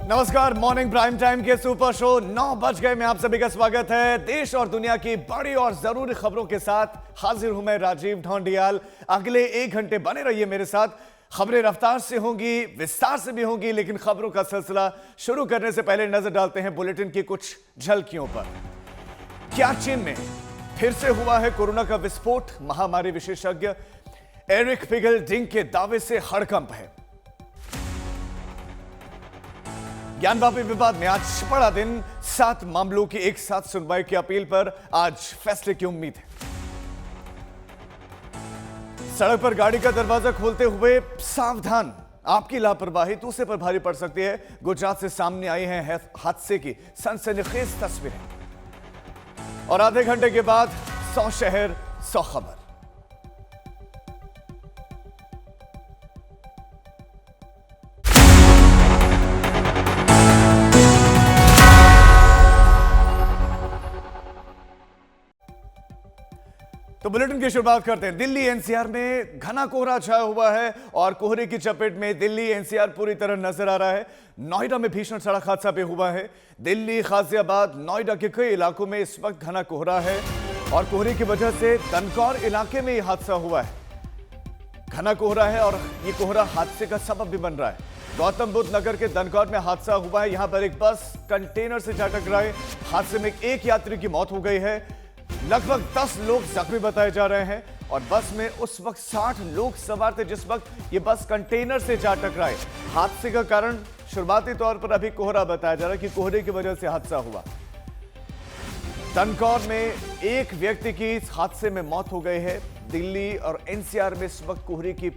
नमस्कार, morning prime time के super show 9 बज गए में आप सभी का स्वागत है। देश और दुनिया की बड़ी और जरूरी खबरों के साथ हाजिर हूं मैं राजीव ढोंडियाल। अगले 1 घंटे बने रहिए मेरे साथ। खबरें रफ्तार से होंगी, विस्तार से भी होंगी, लेकिन खबरों का सिलसिला शुरू करने से पहले नजर डालते हैं बुलेटिन की कुछ झलकियों पर। क्या चीन में फिर से हुआ है कोरोना का विस्फोट? महामारी विशेषज्ञ एरिक पिगल-डिंग के दावे से हड़कंप है। ज्ञानवापी विवाद में आज बड़ा दिन, 7 मामलों की एक साथ सुनवाई की अपील पर आज फैसले की उम्मीद है। सड़क पर गाड़ी का दरवाजा खोलते हुए सावधान, आपकी लापरवाही दूसरे पर भारी पड़ सकती है। गुजरात से सामने आई हैं हादसे की सनसनीखेज तस्वीरें। और आधे घंटे के बाद 100 शहर 100 खबर। तो बुलेटिन की शुरुआत करते हैं। दिल्ली एनसीआर में घना कोहरा छाया हुआ है और कोहरे की चपेट में दिल्ली एनसीआर पूरी तरह नजर आ रहा है। नोएडा में भीषण सड़क हादसा भी हुआ है। दिल्ली, गाजियाबाद, नोएडा के कई इलाकों में इस वक्त घना कोहरा है और कोहरे की वजह से दनकौर इलाके में यह हादसा हुआ है। घना कोहरा है और यह कोहरा हादसे का सबब भी बन रहा है। गौतम बुद्ध नगर के दनकौर में हादसा हुआ है। यहां पर एक बस कंटेनर से जा टकराए। हादसे में एक यात्री की मौत हो गई है। लगभग 10 लोग जख्मी बताए जा रहे हैं और बस में उस वक्त 60 लोग सवार थे जिस वक्त ये बस कंटेनर से जा टकराए। हादसे का कारण शुरुआती तौर पर अभी कोहरा बताया जा रहा है कि कोहरे की वजह से हादसा हुआ। दनकौर में एक व्यक्ति की इस हादसे में मौत हो गई है। दिल्ली और एनसीआर में इस वक्त कोहरे की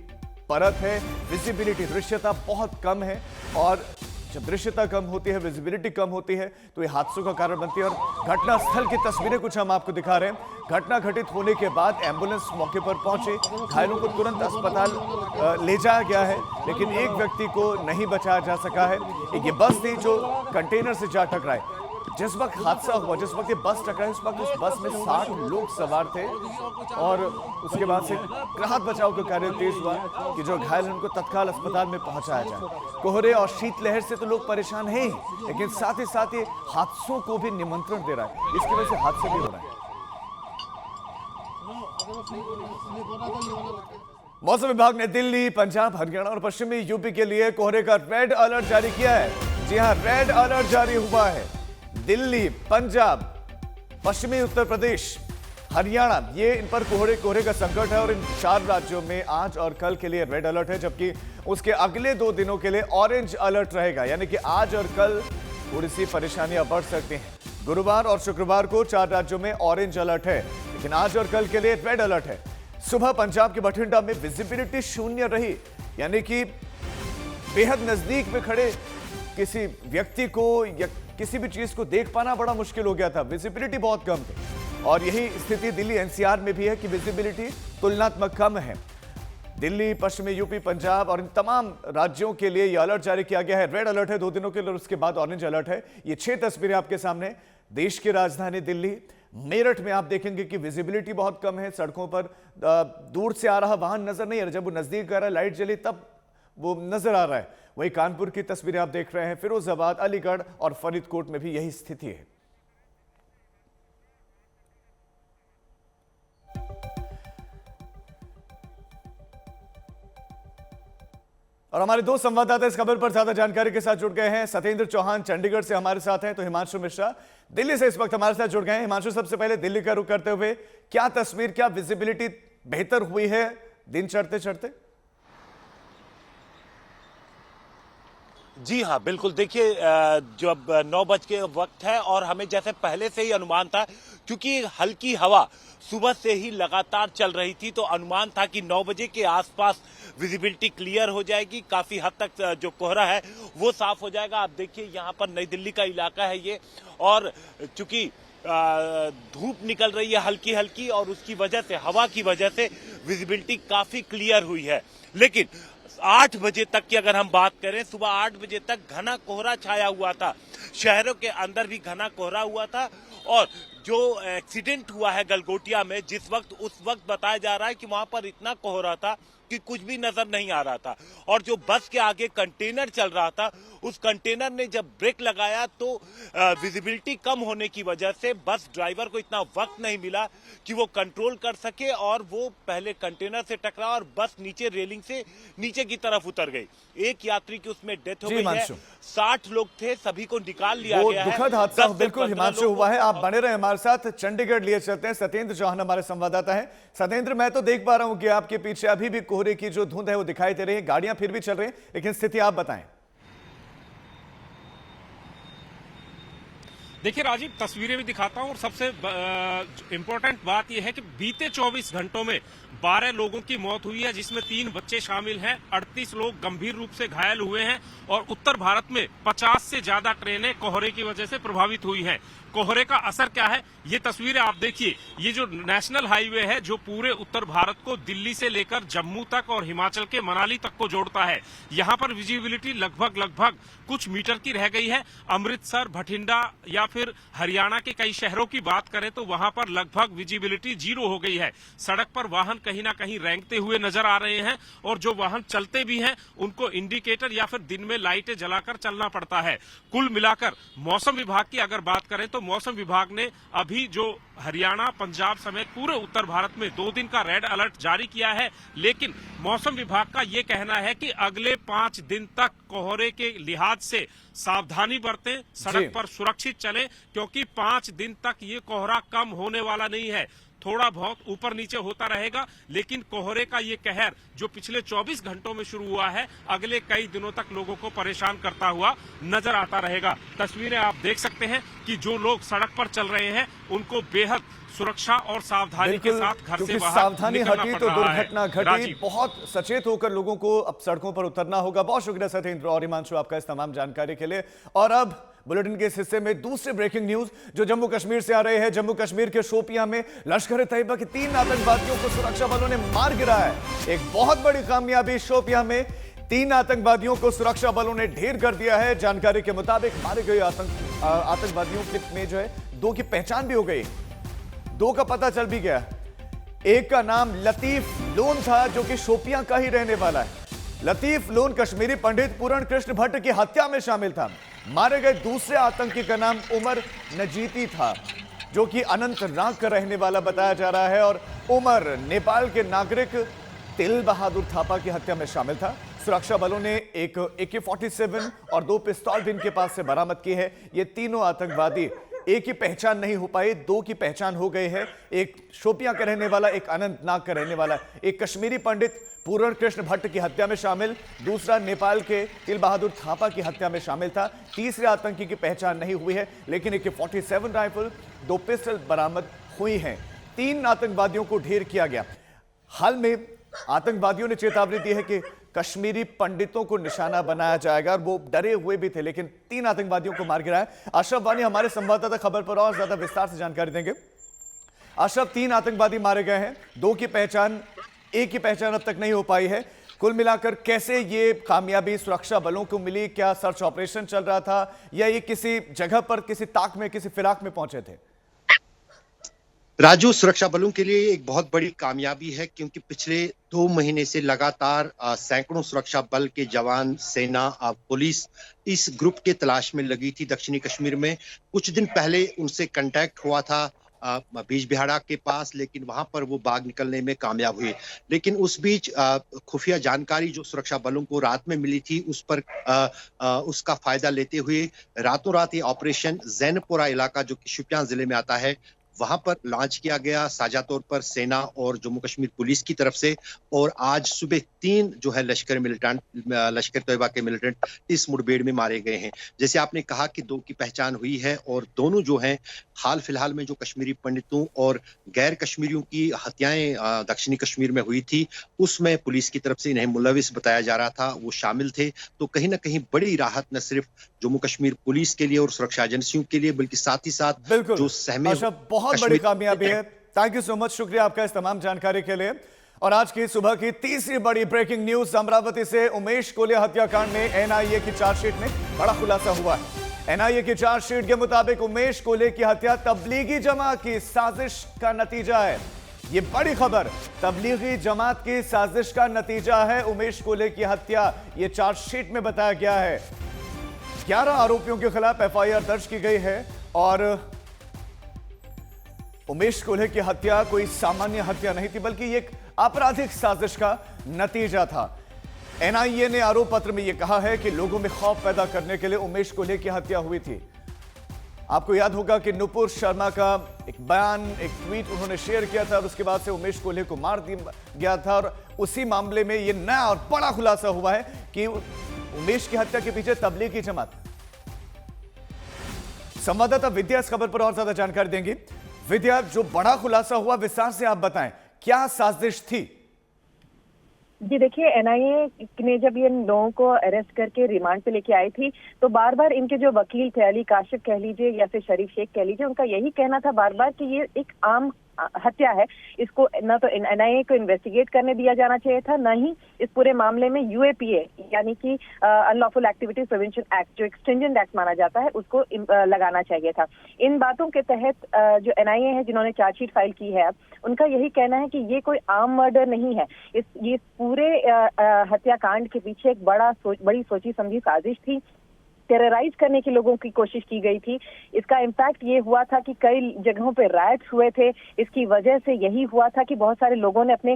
परत है। विजिबिलिटी, दृश्यता बहुत कम है और जब दृश्यता कम होती है, विजिबिलिटी कम होती है तो ये हादसों का कारण बनती है। और घटना स्थल की तस्वीरें कुछ हम आपको दिखा रहे हैं। घटना घटित होने के बाद एम्बुलेंस मौके पर पहुंची, घायलों को तुरंत अस्पताल ले जाया गया है, लेकिन एक व्यक्ति को नहीं बचाया जा सका है। एक ये बस थी जो कंटेनर से जा टकराए। जिस वक्त हादसा हुआ, जिस वक्त ये बस टकराई, उस वक्त उस बस में 60 लोग सवार थे और उसके बाद से राहत बचाव का कार्य तेज हुआ कि जो घायल हैं उनको तत्काल अस्पताल में पहुंचाया जाए। कोहरे और शीतलहर से तो लोग परेशान हैं ही, लेकिन साथ ही साथ ये हादसों को भी निमंत्रण दे रहा है। इसकी वजह से हादसे भी हो रहे हैं। मौसम विभाग ने दिल्ली, पंजाब, हरियाणा और पश्चिमी यूपी के लिए कोहरे का रेड अलर्ट जारी किया है। जी हां, रेड अलर्ट जारी हुआ है। दिल्ली, पंजाब, पश्चिमी उत्तर प्रदेश, हरियाणा, ये इन पर कोहरे का संकट है और इन 4 राज्यों में आज और कल के लिए रेड अलर्ट है, जबकि उसके अगले 2 दिनों के लिए ऑरेंज अलर्ट रहेगा। यानी कि आज और कल थोड़ी सी परेशानियां बढ़ सकती हैं। गुरुवार और शुक्रवार को 4 राज्यों में ऑरेंज अलर्ट है, लेकिन आज और कल के लिए रेड अलर्ट है। सुबह पंजाब के बठिंडा में विजिबिलिटी 0 रही, यानी कि बेहद नजदीक में खड़े किसी व्यक्ति को या किसी भी चीज को देख पाना बड़ा मुश्किल हो गया था। विजिबिलिटी बहुत कम थी और यही स्थिति दिल्ली एनसीआर में भी है कि विजिबिलिटी तुलनात्मक कम है। दिल्ली, पश्चिमी यूपी, पंजाब और इन तमाम राज्यों के लिए यह अलर्ट जारी किया गया है। रेड अलर्ट है 2 दिनों के लिए और उसके बाद ऑरेंज अलर्ट है। ये 6 तस्वीरें आपके सामने। देश की राजधानी दिल्ली, मेरठ में आप देखेंगे कि विजिबिलिटी बहुत कम है। सड़कों पर दूर से आ रहा वाहन नजर नहीं आ रहा, जब वो नजदीक आ रहा है, लाइट जली तब वो नजर आ रहा है। वहीं कानपुर की तस्वीरें आप देख रहे हैं। फिरोजाबाद, अलीगढ़ और फरीदकोट में भी यही स्थिति है। और हमारे 2 संवाददाता इस खबर पर ज्यादा जानकारी के साथ जुड़ गए हैं। सत्येंद्र चौहान चंडीगढ़ से हमारे साथ हैं, तो हिमांशु मिश्रा दिल्ली से इस वक्त हमारे साथ जुड़ गए हैं। हिमांशु, सबसे पहले दिल्ली का रुख करते हुए क्या तस्वीर, क्या विजिबिलिटी बेहतर हुई है दिन चढ़ते चढ़ते? जी हाँ, बिल्कुल। देखिए, जब 9 बज के वक्त है और हमें जैसे पहले से ही अनुमान था, क्योंकि हल्की हवा सुबह से ही लगातार चल रही थी, तो अनुमान था कि 9 बजे के आसपास विजिबिलिटी क्लियर हो जाएगी। काफी हद तक जो कोहरा है वो साफ हो जाएगा। आप देखिए, यहाँ पर नई दिल्ली का इलाका है ये, और चूंकि धूप निकल रही है हल्की हल्की और उसकी वजह से, हवा की वजह से विजिबिलिटी काफी क्लियर हुई है। लेकिन 8 बजे तक की अगर हम बात करें, सुबह 8 बजे तक घना कोहरा छाया हुआ था। शहरों के अंदर भी घना कोहरा हुआ था और जो एक्सीडेंट हुआ है गलगोटिया में, जिस वक्त उस वक्त बताया जा रहा है कि वहां पर इतना कोहरा था कि कुछ भी नजर नहीं आ रहा था और जो बस के आगे कंटेनर चल रहा था उस कंटेनर ने जब ब्रेक लगाया तो विजिबिलिटी कम होने की वजह से बस ड्राइवर को इतना वक्त नहीं मिला कि वो कंट्रोल कर सके और वो पहले कंटेनर से टकरा और बस नीचे रेलिंग से नीचे की तरफ उतर गई। एक यात्री की उसमें डेथ हो गई है। 60 लोग थे, सभी को निकाल लिया गया है। दुखद हादसा बिल्कुल हिमांशु हुआ है। आप बने रहे हमारे साथ, चंडीगढ़ लिए चलते हैं। सत्येंद्र चौहान हमारे संवाददाता है। सत्येंद्र, मैं तो देख पा रहा हूं कि आपके पीछे अभी भी कोहरे की जो धुंध है वो दिखाई दे रही है, गाड़ियां फिर भी चल रही हैं, लेकिन स्थिति आप बताएं। देखिए राजीव, तस्वीरें भी दिखाता हूं और सबसे इंपॉर्टेंट बात यह है कि बीते 24 घंटों में 12 लोगों की मौत हुई है, जिसमें 3 बच्चे शामिल हैं। 38 लोग गंभीर रूप से घायल हुए हैं और उत्तर भारत में 50 से ज्यादा ट्रेनें कोहरे की वजह से प्रभावित हुई हैं। कोहरे का असर क्या है, ये तस्वीरें आप देखिए। ये जो नेशनल हाईवे है जो पूरे उत्तर भारत को दिल्ली से लेकर जम्मू तक और हिमाचल के मनाली तक को जोड़ता है, यहाँ पर विजिबिलिटी लगभग कुछ मीटर की रह गई है। अमृतसर, भटिंडा या फिर हरियाणा के कई शहरों की बात करें तो वहां पर लगभग विजिबिलिटी 0 हो गई है। सड़क पर वाहन कहीं ना कहीं रेंगते हुए नजर आ रहे हैं और जो वाहन चलते भी हैं उनको इंडिकेटर या फिर दिन में लाइटें जलाकर चलना पड़ता है। कुल मिलाकर मौसम विभाग की अगर बात करें तो मौसम विभाग ने अभी जो हरियाणा, पंजाब समेत पूरे उत्तर भारत में 2 दिन का रेड अलर्ट जारी किया है, लेकिन मौसम विभाग का ये कहना है कि अगले 5 दिन तक कोहरे के लिहाज से सावधानी बरतें, सड़क पर सुरक्षित चलें, क्योंकि 5 दिन तक ये कोहरा कम होने वाला नहीं है। थोड़ा बहुत ऊपर नीचे होता रहेगा, लेकिन कोहरे का ये कहर जो पिछले 24 घंटों में शुरू हुआ है, अगले कई दिनों तक लोगों को परेशान करता हुआ नजर आता रहेगा। तस्वीरें आप देख सकते हैं कि जो लोग सड़क पर चल रहे हैं उनको बेहद सुरक्षा और सावधानी के साथ घर से बाहर सावधानी हटी तो दुर्घटना घटी। है। बहुत सचेत होकर लोगों को अब सड़कों पर उतरना होगा। बहुत शुक्रिया सत्येंद्र और हिमांशु आपका इस तमाम जानकारी के लिए। और अब बुलेटिन के इस हिस्से में दूसरे ब्रेकिंग न्यूज जो जम्मू कश्मीर से आ रहे हैं। जम्मू कश्मीर के शोपियां में लश्कर ए तैयबा के 3 आतंकवादियों को सुरक्षा बलों ने मार गिराया है। एक बहुत बड़ी कामयाबी, शोपियां में 3 आतंकवादियों को सुरक्षा बलों ने ढेर कर दिया है। जानकारी के मुताबिक मारे गए आतंकवादियों में जो है 2 की पहचान भी हो गई, 2 का पता चल भी गया। एक का नाम लतीफ लोन था जो कि शोपियां का ही रहने वाला है। लतीफ लोन कश्मीरी पंडित पूर्ण कृष्ण भट्ट की हत्या में शामिल था। मारे गए दूसरे आतंकी का नाम उमर नजीती था जो कि अनंतनाग का रहने वाला बताया जा रहा है और उमर नेपाल के नागरिक तिल बहादुर थापा की हत्या में शामिल था। सुरक्षा बलों ने एक AK-47 और 2 पिस्तौल भी इनके पास से बरामद की है। ये तीनों आतंकवादी, एक की पहचान नहीं हो पाई, 2 की पहचान हो गई है। एक शोपियां का रहने वाला, एक अनंतनाग का रहने वाला। एक कश्मीरी पंडित पूर्ण कृष्ण भट्ट की हत्या में शामिल, दूसरा नेपाल के तिल बहादुर थापा की हत्या में शामिल था। तीसरे आतंकी की पहचान नहीं हुई है, लेकिन AK-47 राइफल, 2 पिस्टल बरामद हुई हैं। 3 आतंकवादियों को ढेर किया गया। हाल में आतंकवादियों ने चेतावनी दी है कि कश्मीरी पंडितों को निशाना बनाया जाएगा और वो डरे हुए भी थे, लेकिन 3 आतंकवादियों को मार गिराया। अशरफ वानी हमारे संवाददाता खबर पर और ज्यादा विस्तार से जानकारी देंगे। अशरफ, 3 आतंकवादी मारे गए हैं, 2 की पहचान, 1 की पहचान अब तक नहीं हो पाई है। कुल मिलाकर कैसे ये कामयाबी सुरक्षा बलों को मिली? क्या सर्च ऑपरेशन चल रहा था या ये किसी जगह पर, किसी ताक में, किसी फिराक में पहुंचे थे? राजू, सुरक्षा बलों के लिए एक बहुत बड़ी कामयाबी है, क्योंकि पिछले 2 महीने से लगातार सैकड़ों सुरक्षा बल के जवान, सेना, पुलिस इस ग्रुप के तलाश में लगी थी दक्षिणी कश्मीर में। कुछ दिन पहले उनसे कांटेक्ट हुआ था बीजबिहाड़ा के पास, लेकिन वहां पर वो भाग निकलने में कामयाब हुए। लेकिन उस बीच खुफिया जानकारी जो सुरक्षा बलों को रात में मिली थी, उस पर उसका फायदा लेते हुए रातों रात ये ऑपरेशन जैनपुरा इलाका जो कि शोपियां जिले में आता है, वहां पर लॉन्च किया गया साझा तौर पर सेना और जम्मू कश्मीर पुलिस की तरफ से। और आज सुबह 3 जो है लश्कर तैयबा के मिलिटेंट इस मुठभेड़ में मारे गए हैं। जैसे आपने कहा कि 2 की पहचान हुई है और दोनों जो हैं हाल फिलहाल में जो कश्मीरी पंडितों और गैर कश्मीरियों की हत्याएं दक्षिणी कश्मीर में हुई थी, उसमें पुलिस की तरफ से इन्हें मुलविस बताया जा रहा था, वो शामिल थे। तो कहीं ना कहीं बड़ी राहत न सिर्फ जम्मू कश्मीर पुलिस के लिए और सुरक्षा एजेंसियों के लिए, बल्कि साथ ही साथ जो सहमे बहुत बड़ी कामयाबी है। थैंक यू सो मच, शुक्रिया आपका इस तमाम जानकारी के लिए। और आज की सुबह की तीसरी बड़ी ब्रेकिंग न्यूज अमरावती से। उमेश कोलिया हत्याकांड में NIA की चार्जशीट में बड़ा खुलासा हुआ है। एनआईए की चार्जशीट के मुताबिक उमेश कोल्हे की हत्या तबलीगी जमात की साजिश का नतीजा है। ये बड़ी खबर, तबलीगी जमात की साजिश का नतीजा है उमेश कोल्हे की हत्या, ये चार्जशीट में बताया गया है। 11 आरोपियों के खिलाफ एफआईआर दर्ज की गई है और उमेश कोल्हे की हत्या कोई सामान्य हत्या नहीं थी, बल्कि एक आपराधिक साजिश का नतीजा था। एनआईए ने आरोप पत्र में यह कहा है कि लोगों में खौफ पैदा करने के लिए उमेश कोल्हे की हत्या हुई थी। आपको याद होगा कि नुपुर शर्मा का एक बयान, एक ट्वीट उन्होंने शेयर किया था और उसके बाद से उमेश कोल्हे को मार दिया गया था और उसी मामले में यह नया और बड़ा खुलासा हुआ है कि उमेश की हत्या के पीछे तबलीगी जमात। संवाददाता विद्या इस खबर पर और ज्यादा जानकारी देंगी। विद्या, जो बड़ा खुलासा हुआ विस्तार से आप बताएं, क्या साजिश थी? जी देखिए, एनआईए ने जब ये लोगों को अरेस्ट करके रिमांड पे लेके आई थी तो बार बार इनके जो वकील थे, अली काशिफ कह लीजिए या फिर शरीफ शेख कह लीजिए, उनका यही कहना था बार बार कि ये एक आम हत्या है, इसको न तो एनआईए को इन्वेस्टिगेट करने दिया जाना चाहिए था, न ही इस पूरे मामले में यूएपीए यानी कि अनलॉफुल एक्टिविटीज प्रिवेंशन एक्ट, जो एक स्ट्रिंजेंट एक्ट माना जाता है, उसको लगाना चाहिए था। इन बातों के तहत जो एनआईए है जिन्होंने चार्जशीट फाइल की है, उनका यही कहना है कि ये कोई आम मर्डर नहीं है। ये पूरे हत्याकांड के पीछे एक बड़ी सोची समझी साजिश थी, टेरराइज करने की लोगों की कोशिश की गई थी। इसका इम्पैक्ट ये हुआ था कि कई जगहों पे राइट्स हुए थे। इसकी वजह से यही हुआ था कि बहुत सारे लोगों ने अपने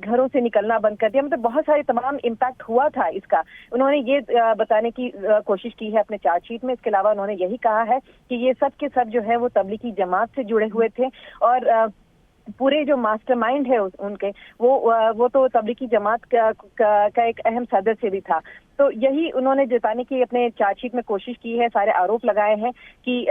घरों से निकलना बंद कर दिया। मतलब बहुत सारे तमाम इम्पैक्ट हुआ था इसका। उन्होंने ये बताने की कोशिश की है अपने चार्जशीट में। इसके अलावा उन्होंने यही कहा है कि ये सब के सब जो है वो तबलीगी जमात से जुड़े हुए थे और पूरे जो मास्टरमाइंड है उनके वो तो तबलीगी जमात का एक अहम सदस्य भी था। तो यही उन्होंने जताने की अपने चार्जशीट में कोशिश की है। सारे आरोप लगाए हैं कि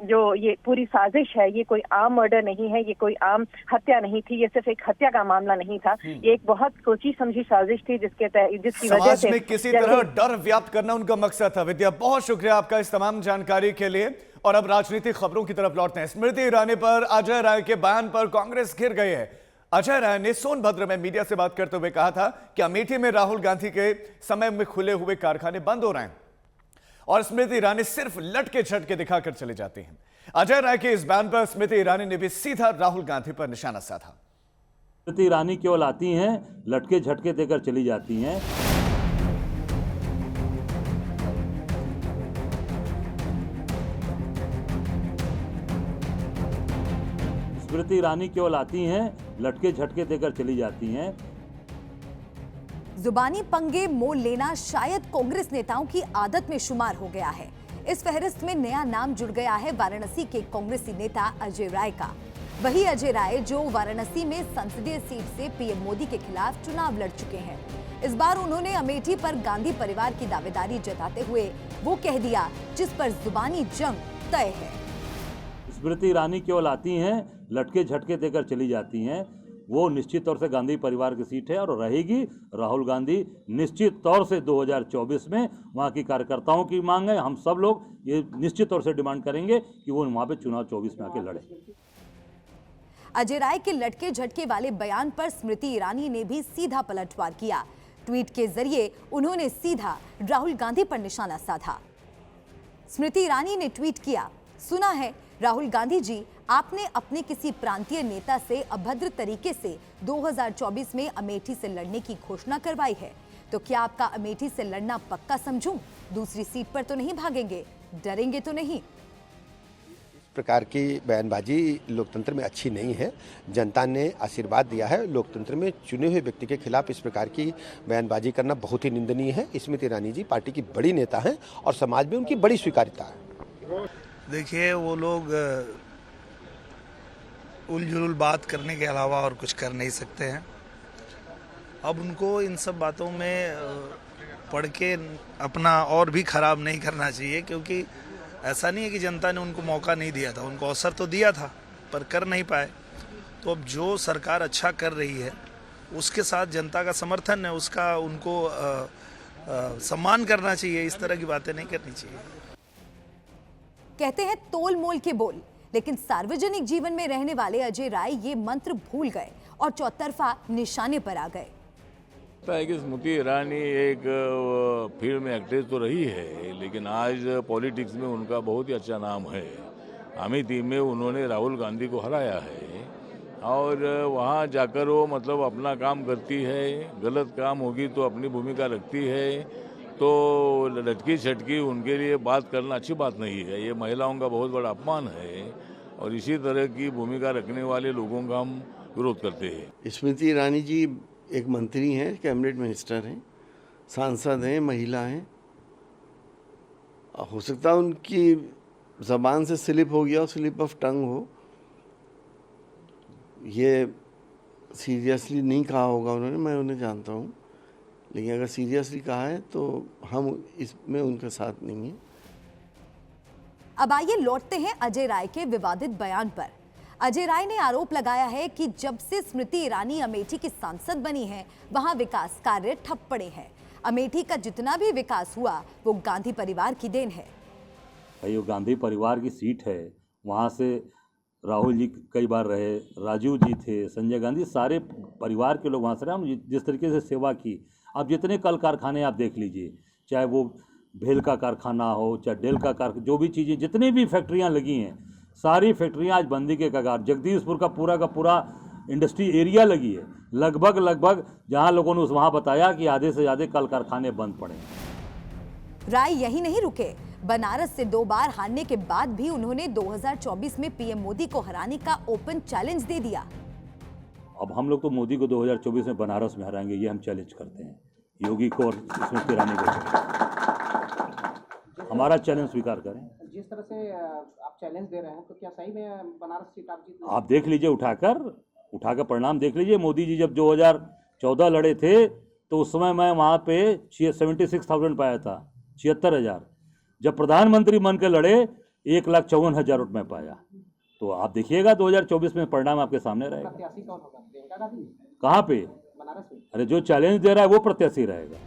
जो ये पूरी साजिश है ये कोई आम मर्डर नहीं है, ये कोई आम हत्या नहीं थी, ये सिर्फ एक हत्या का मामला नहीं था, ये एक बहुत सोची समझी साजिश थी जिसकी वजह से समाज में किसी तरह डर व्याप्त करना उनका मकसद था। विद्या, बहुत शुक्रिया आपका इस तमाम जानकारी के लिए। और अब राजनीतिक खबरों की तरफ लौटते हैं। स्मृति ईरानी पर अजय राय के बयान पर कांग्रेस घिर गई है। अजय राय ने सोनभद्र में मीडिया से बात करते हुए कहा था कि अमेठी में राहुल गांधी के समय में खुले हुए कारखाने बंद हो रहे हैं और स्मृति ईरानी सिर्फ लटके झटके दिखाकर चले जाते हैं। अजय राय के इस बयान पर स्मृति ईरानी ने भी सीधा राहुल गांधी पर निशाना साधा। स्मृति ईरानी केवल आती हैं, लटके झटके देकर चली जाती हैं। स्मृति ईरानी केवल आती हैं, लटके झटके देकर चली जाती हैं। जुबानी पंगे मोल लेना शायद कांग्रेस नेताओं की आदत में शुमार हो गया है। इस फहरिस्त में नया नाम जुड़ गया है वाराणसी के कांग्रेसी नेता अजय राय का। वही अजय राय जो वाराणसी में संसदीय सीट से पीएम मोदी के खिलाफ चुनाव लड़ चुके हैं। इस बार उन्होंने अमेठी पर गांधी परिवार की दावेदारी जताते हुए वो कह दिया जिस पर जुबानी जंग तय है। स्मृति ईरानी केवल आती हैं, लटके झटके देकर चली जाती हैं। वो निश्चित तौर से गांधी परिवार की सीट है और रहेगी। राहुल गांधी निश्चित तौर से 2024 में वहां की कार्यकर्ताओं की मांग है। हम सब लोग ये निश्चित तौर से डिमांड करेंगे कि वो वहां पे चुनाव 24 में आके लड़े। अजय राय के लटके झटके वाले बयान पर स्मृति ईरानी ने भी सीधा पलटवार किया। ट्वीट के जरिए उन्होंने सीधा राहुल गांधी पर निशाना साधा। स्मृति ईरानी ने ट्वीट किया, सुना है राहुल गांधी जी, आपने अपने किसी प्रांतीय नेता से अभद्र तरीके से 2024 में अमेठी से लड़ने की घोषणा करवाई है, तो क्या आपका अमेठी से लड़ना पक्का समझूं? दूसरी सीट पर तो नहीं भागेंगे, डरेंगे तो नहीं? इस प्रकार की बयानबाजी लोकतंत्र में अच्छी नहीं है। जनता ने आशीर्वाद दिया है। लोकतंत्र में चुने हुए व्यक्ति के खिलाफ इस प्रकार की बयानबाजी करना बहुत ही निंदनीय है। स्मृति ईरानी जी पार्टी की बड़ी नेता हैं और समाज में उनकी बड़ी स्वीकार्यता है। देखिए, वो लोग उलझुल बात करने के अलावा और कुछ कर नहीं सकते हैं। अब उनको इन सब बातों में पढ़ के अपना और भी खराब नहीं करना चाहिए, क्योंकि ऐसा नहीं है कि जनता ने उनको मौका नहीं दिया था, उनको अवसर तो दिया था पर कर नहीं पाए। तो अब जो सरकार अच्छा कर रही है उसके साथ जनता का समर्थन है, उसका उनको सम्मान करना चाहिए। इस तरह की बातें नहीं करनी चाहिए। कहते हैं तोल मोल के बोल, लेकिन सार्वजनिक जीवन में रहने वाले अजय राय ये मंत्र भूल गए और चौतरफा निशाने पर आ गए। लगता है कि स्मृति ईरानी एक फील्ड में एक्ट्रेस तो रही है, लेकिन आज पॉलिटिक्स में उनका बहुत ही अच्छा नाम है। अमेठी में उन्होंने राहुल गांधी को हराया है और वहाँ जाकर वो मतलब अपना काम करती है, गलत काम होगी तो अपनी भूमिका रखती है, तो लटकी छटकी उनके लिए बात करना अच्छी बात नहीं है। ये महिलाओं का बहुत बड़ा अपमान है और इसी तरह की भूमिका रखने वाले लोगों का हम विरोध करते हैं। स्मृति ईरानी जी एक मंत्री हैं, कैबिनेट मिनिस्टर हैं, सांसद हैं, महिला हैं। हो सकता है उनकी ज़बान से स्लिप हो गया हो, स्लिप ऑफ टंग हो, ये सीरियसली नहीं कहा होगा उन्होंने, मैं उन्हें जानता हूँ, लेकिन अगर सीरियसली कहा है तो हम इसमें उनके साथ नहीं हैं। अब आइए लौटते हैं अजय राय के विवादित बयान पर। अजय राय ने आरोप लगाया है कि जब से स्मृति ईरानी अमेठी की सांसद बनी है, वहां विकास कार्य ठप पड़े हैं। अमेठी का जितना भी विकास हुआ वो गांधी परिवार की देन है। भाई वो गांधी परिवार की सीट है, वहाँ से राहुल जी कई बार रहे, राजीव जी थे, संजय गांधी, सारे परिवार के लोग वहाँ से रहे। हम जिस तरीके से सेवा की, अब जितने कल कारखाने आप देख लीजिए, चाहे वो भेल का कारखाना हो, चाहे डेल का कारखाना, जो भी चीज़ें, जितनी भी फैक्ट्रियाँ लगी हैं, सारी फैक्ट्रियाँ आज बंदी के कगार। जगदीशपुर का पूरा इंडस्ट्री एरिया लगी है, लगभग जहाँ लोगों ने वहाँ बताया कि आधे से ज़्यादा कल कारखाने बंद पड़े। राय यही नहीं रुके, बनारस से 2 बार हारने के बाद भी उन्होंने 2024 में पीएम मोदी को हराने का ओपन चैलेंज दे दिया। अब हम लोग तो मोदी को 2024 में बनारस में हराएंगे, ये हम चैलेंज करते हैं योगी को और स्मृति ईरानी को। हमारा चैलेंज स्वीकार करें। जिस तरह से आप चैलेंज दे रहे हैं, तो क्या सही में बनारस सीट आप जीत? आप देख लीजिए, उठाकर परिणाम देख लीजिए। मोदी जी जब 2014 लड़े थे तो उस समय मैं वहाँ पे 76,000 पाया था, 76,000। जब प्रधानमंत्री बन के लड़े 1,54,000 वोट में पाया। तो आप देखिएगा 2024 में परिणाम आपके सामने रहेगा। प्रत्याशी कौन होगा? प्रियंका गांधी? कहाँ पे? बनारस में। अरे जो चैलेंज दे रहा है वो प्रत्याशी रहेगा।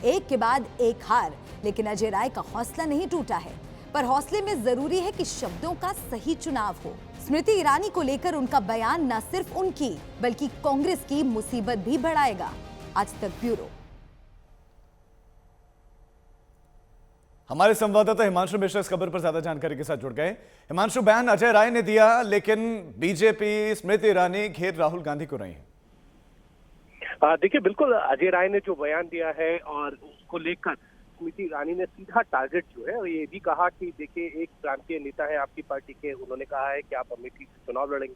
एक के बाद एक हार, लेकिन अजय राय का हौसला नहीं टूटा है। पर हौसले में जरूरी है कि शब्दों का सही चुनाव हो। स्मृति ईरानी को लेकर उनका बयान न सिर्फ उनकी बल्कि कांग्रेस की मुसीबत भी बढ़ाएगा। आज तक ब्यूरो। हमारे संवाददाता हिमांशु मिश्रा इस खबर पर ज्यादा जानकारी के साथ जुड़ गए। हिमांशु, बयान अजय राय ने दिया, लेकिन बीजेपी स्मृति ईरानी घेर राहुल गांधी को रही है। देखिए, बिल्कुल अजय राय ने जो बयान दिया है और उसको लेकर स्मृति ईरानी ने सीधा टारगेट जो है, और ये भी कहा कि देखिए, एक प्रांतीय नेता है आपकी पार्टी के, उन्होंने कहा है कि आप अमेठी से चुनाव लड़ेंगे,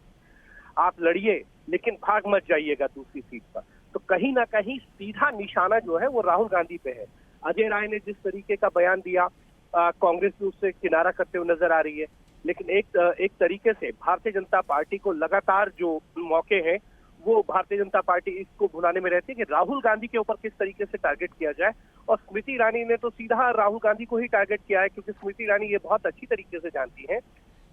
आप लड़िए लेकिन भाग मत जाइएगा दूसरी सीट पर। तो कहीं ना कहीं सीधा निशाना जो है वो राहुल गांधी पे है। अजय राय ने जिस तरीके का बयान दिया, कांग्रेस भी उससे किनारा करते हुए नजर आ रही है, लेकिन एक तरीके से भारतीय जनता पार्टी को लगातार जो मौके हैं वो भारतीय जनता पार्टी इसको भुनाने में रहती है कि राहुल गांधी के ऊपर किस तरीके से टारगेट किया जाए। और स्मृति ईरानी ने तो सीधा राहुल गांधी को ही टारगेट किया है, क्योंकि स्मृति ईरानी ये बहुत अच्छी तरीके से जानती हैं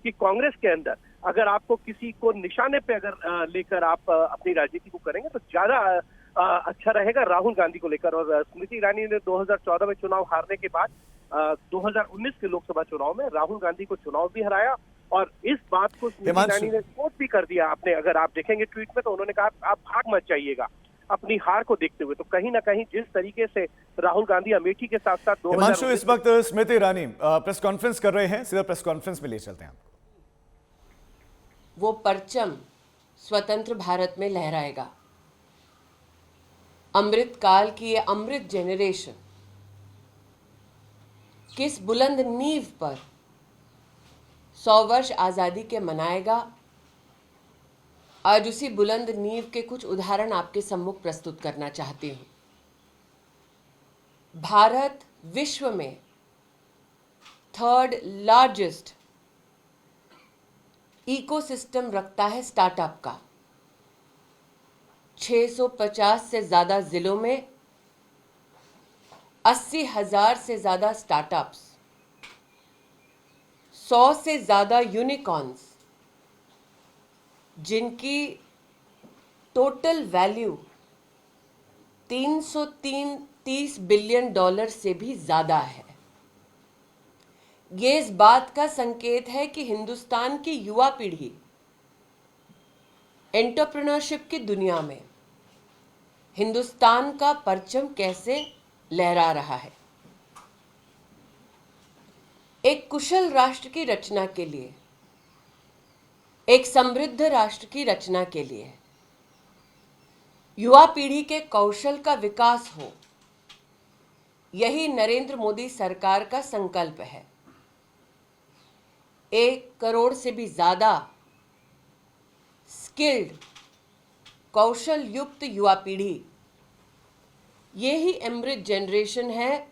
कि कांग्रेस के अंदर अगर आपको किसी को निशाने पे अगर लेकर आप अपनी राजनीति को करेंगे तो ज्यादा अच्छा रहेगा राहुल गांधी को लेकर। और स्मृति ईरानी ने 2014 में चुनाव हारने के बाद 2019 के लोकसभा चुनाव में राहुल गांधी को चुनाव भी हराया, और इस बात को स्मृति ईरानी ने कोट भी कर दिया। आपने अगर आप देखेंगे ट्वीट में, तो उन्होंने कहा आप भाग मत जाइएगा अपनी हार को देखते हुए। तो कहीं ना कहीं जिस तरीके से राहुल गांधी अमेठी के साथ साथ हिमांशु, इस वक्त स्मृति ईरानी प्रेस कॉन्फ्रेंस कर रहे हैं, सीधा प्रेस कॉन्फ्रेंस में ले चलते हैं। वो परचम स्वतंत्र भारत में लहराएगा। अमृत काल की ये अमृत जेनरेशन किस बुलंद नींव पर 100 वर्ष आजादी के मनाएगा, आज उसी बुलंद नींव के कुछ उदाहरण आपके सम्मुख प्रस्तुत करना चाहती हूं। भारत विश्व में 3rd लार्जेस्ट इकोसिस्टम रखता है स्टार्टअप का। 650 से ज्यादा जिलों में 80,000 से ज्यादा स्टार्टअप्स, 100 से ज्यादा यूनिकॉर्न्स, जिनकी टोटल वैल्यू $330 बिलियन से भी ज्यादा है। ये इस बात का संकेत है कि हिंदुस्तान की युवा पीढ़ी एंटरप्रेन्योरशिप की दुनिया में हिंदुस्तान का परचम कैसे लहरा रहा है। एक कुशल राष्ट्र की रचना के लिए, एक समृद्ध राष्ट्र की रचना के लिए युवा पीढ़ी के कौशल का विकास हो, यही नरेंद्र मोदी सरकार का संकल्प है। 1 करोड़ से भी ज्यादा स्किल्ड, कौशल युक्त युवा पीढ़ी, ये ही अमृत जनरेशन है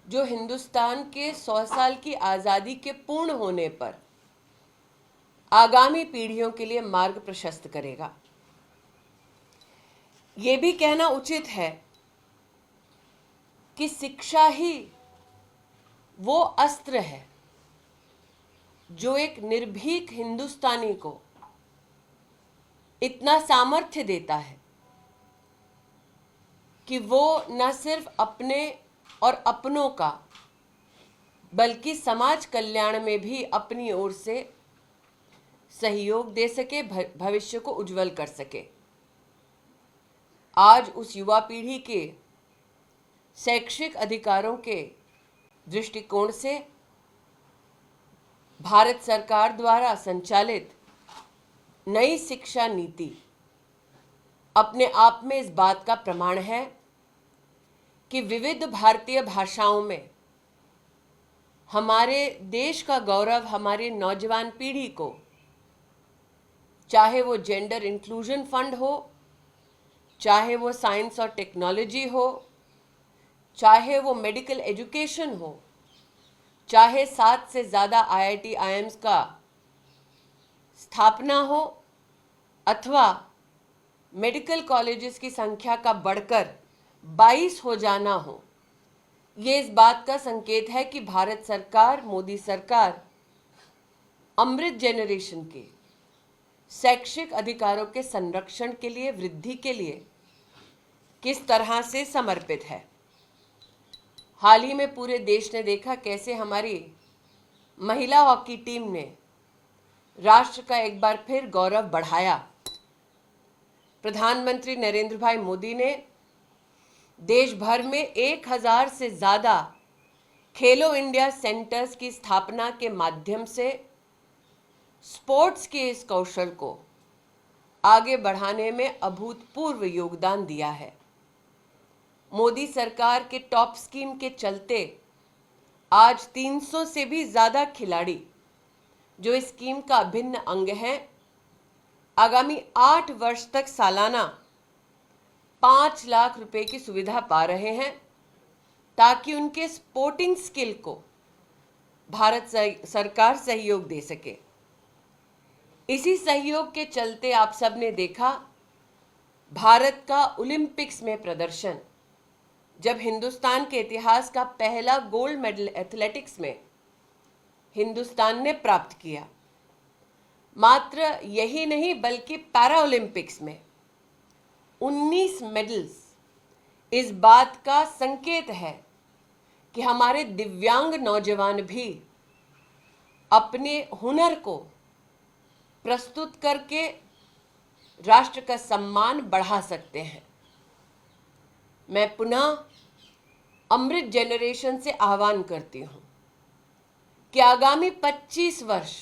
जो हिंदुस्तान के 100 साल की आज़ादी के पूर्ण होने पर आगामी पीढ़ियों के लिए मार्ग प्रशस्त करेगा। ये भी कहना उचित है कि शिक्षा ही वो अस्त्र है जो एक निर्भीक हिंदुस्तानी को इतना सामर्थ्य देता है कि वो न सिर्फ अपने और अपनों का बल्कि समाज कल्याण में भी अपनी ओर से सहयोग दे सके, भविष्य को उज्जवल कर सके। आज उस युवा पीढ़ी के शैक्षिक अधिकारों के दृष्टिकोण से भारत सरकार द्वारा संचालित नई शिक्षा नीति अपने आप में इस बात का प्रमाण है कि विविध भारतीय भाषाओं में हमारे देश का गौरव हमारे नौजवान पीढ़ी को, चाहे वो जेंडर इंक्लूजन फंड हो, चाहे वो साइंस और टेक्नोलॉजी हो, चाहे वो मेडिकल एजुकेशन हो, चाहे 7 से ज़्यादा IIT IIMs का स्थापना हो, अथवा मेडिकल कॉलेजेस की संख्या का बढ़कर 22 हो जाना हो, ये इस बात का संकेत है कि भारत सरकार, मोदी सरकार अमृत जनरेशन के शैक्षिक अधिकारों के संरक्षण के लिए, वृद्धि के लिए किस तरह से समर्पित है। हाल ही में पूरे देश ने देखा कैसे हमारी महिला हॉकी टीम ने राष्ट्र का एक बार फिर गौरव बढ़ाया। प्रधानमंत्री नरेंद्र भाई मोदी ने देश भर में 1000 से ज़्यादा खेलो इंडिया सेंटर्स की स्थापना के माध्यम से स्पोर्ट्स के इस कौशल को आगे बढ़ाने में अभूतपूर्व योगदान दिया है। मोदी सरकार के टॉप स्कीम के चलते आज 300 से भी ज़्यादा खिलाड़ी जो इस स्कीम का अभिन्न अंग हैं, आगामी 8 वर्ष तक सालाना 5 लाख रुपए की सुविधा पा रहे हैं ताकि उनके स्पोर्टिंग स्किल को भारत सरकार सहयोग दे सके। इसी सहयोग के चलते आप सब ने देखा भारत का ओलंपिक्स में प्रदर्शन, जब हिंदुस्तान के इतिहास का पहला गोल्ड मेडल एथलेटिक्स में हिंदुस्तान ने प्राप्त किया। मात्र यही नहीं बल्कि पैरा ओलंपिक्स में 19 मेडल्स इस बात का संकेत है कि हमारे दिव्यांग नौजवान भी अपने हुनर को प्रस्तुत करके राष्ट्र का सम्मान बढ़ा सकते हैं। मैं पुनः अमृत जनरेशन से आह्वान करती हूं कि आगामी 25 वर्ष,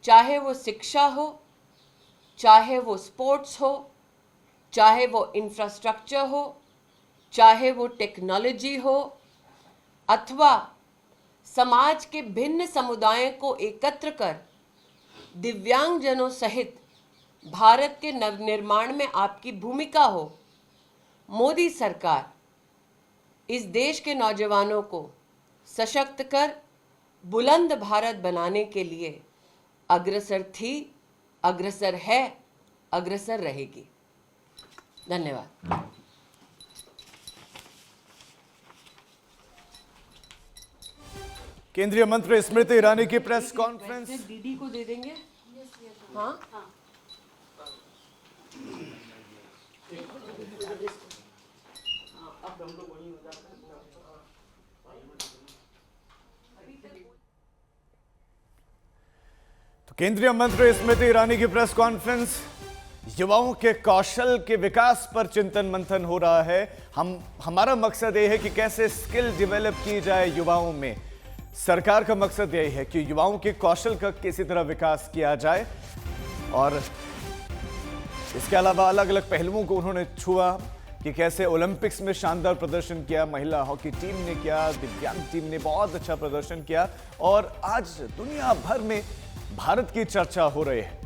चाहे वो शिक्षा हो, चाहे वो स्पोर्ट्स हो, चाहे वो इंफ्रास्ट्रक्चर हो, चाहे वो टेक्नोलॉजी हो, अथवा समाज के भिन्न समुदायों को एकत्र कर दिव्यांगजनों सहित भारत के नवनिर्माण में आपकी भूमिका हो, मोदी सरकार इस देश के नौजवानों को सशक्त कर बुलंद भारत बनाने के लिए अग्रसर थी, अग्रसर है, अग्रसर रहेगी। धन्यवाद। केंद्रीय मंत्री स्मृति ईरानी की प्रेस कॉन्फ्रेंस। दीदी को दे देंगे। हाँ, तो केंद्रीय मंत्री स्मृति ईरानी की प्रेस कॉन्फ्रेंस। युवाओं के कौशल के विकास पर चिंतन मंथन हो रहा है। हमारा मकसद यह है कि कैसे स्किल डेवलप की जाए युवाओं में। सरकार का मकसद यही है कि युवाओं के कौशल का किसी तरह विकास किया जाए, और इसके अलावा अलग अलग पहलुओं को उन्होंने छुआ कि कैसे ओलंपिक्स में शानदार प्रदर्शन किया महिला हॉकी टीम ने किया, दिव्यांग टीम ने बहुत अच्छा प्रदर्शन किया, और आज दुनिया भर में भारत की चर्चा हो रही है।